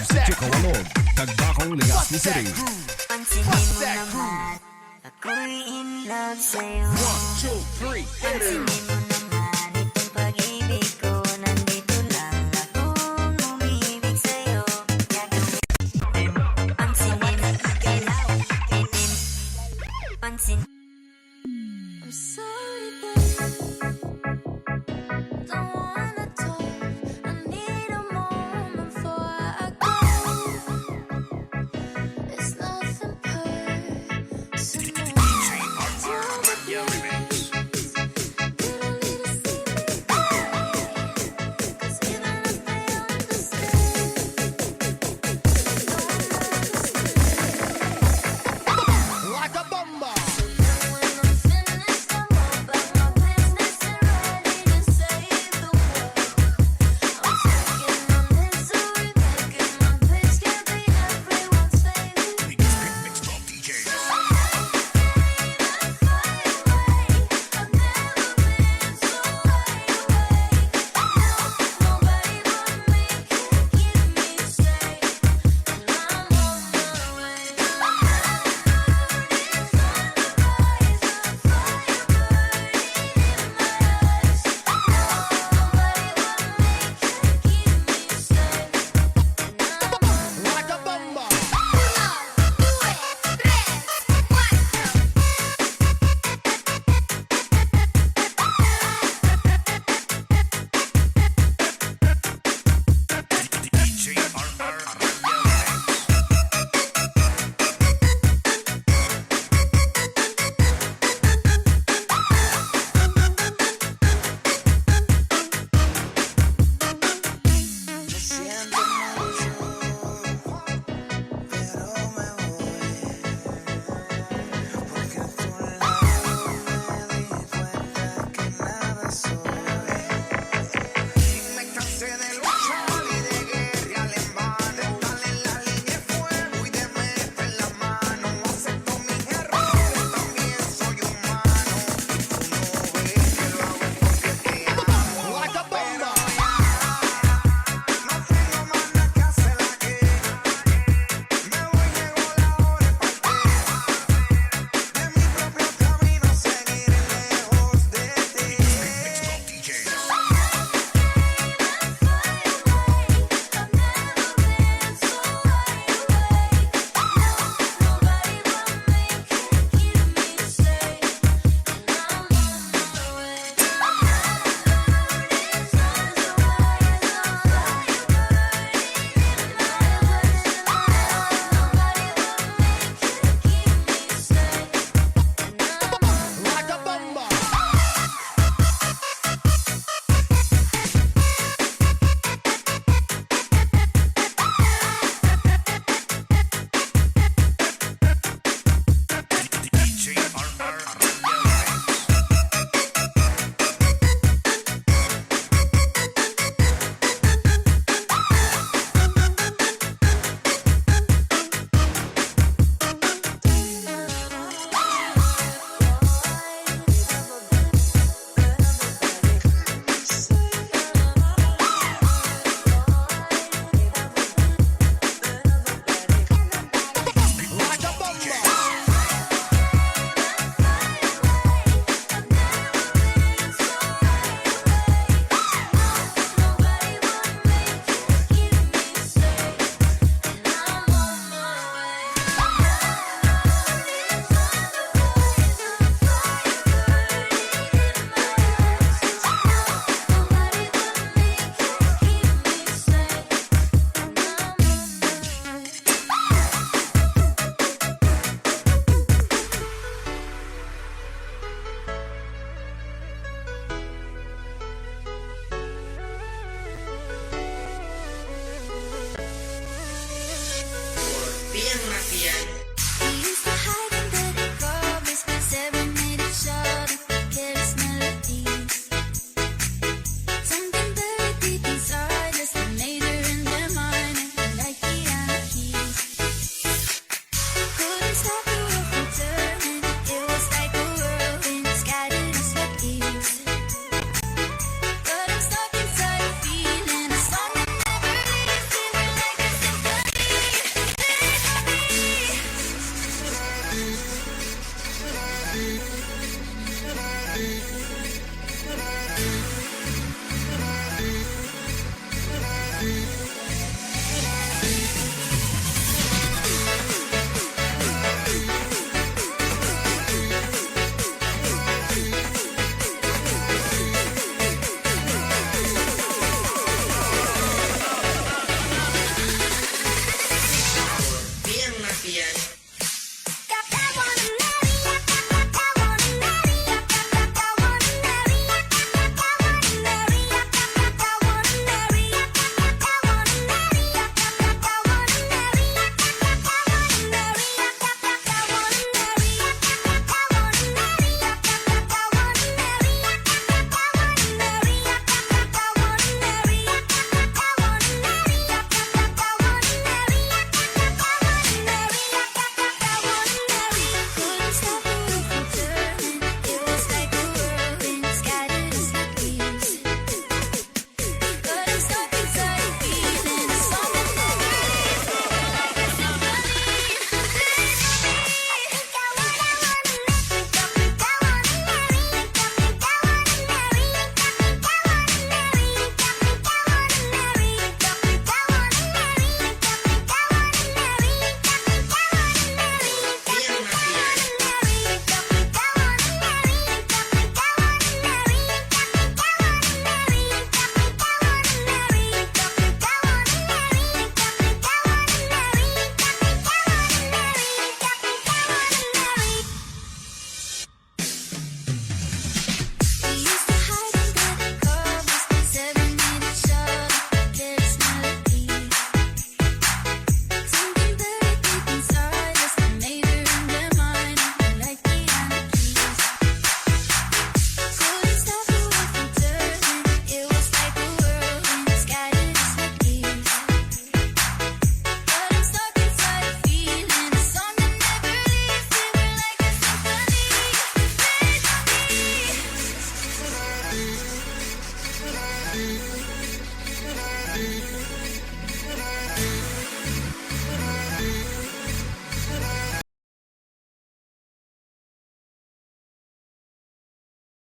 Medyo kawalog, tagbakong ligas ni Siri. Pansinin mo naman, ako'y in love sa'yo. 1, 2, 3, hit it! Pansinin mo naman, itong pag-ibig ko, nandito lang akong umibig sa'yo. Gagawin, pansinin at kailangan, pansin. I'm sorry, babe. Don't wanna talk. I need a moment before I go. It's nothing personal. Tell me, please, you don't need to see me cry. 'Cause even if they understand, no one understands. Like a bomber! When I'm finished, I'm all about my business and ready to save the world. I'm taking my misery, making my peace, can't be everyone's favorite. I've never been so wide awake. No, nobody but me can keep me safe, and I'm on my way. The moon is on the rise, a fire burning in my eyes. No, nobody but me can keep me safe, and I'm on my Like a bomber! 变 Masian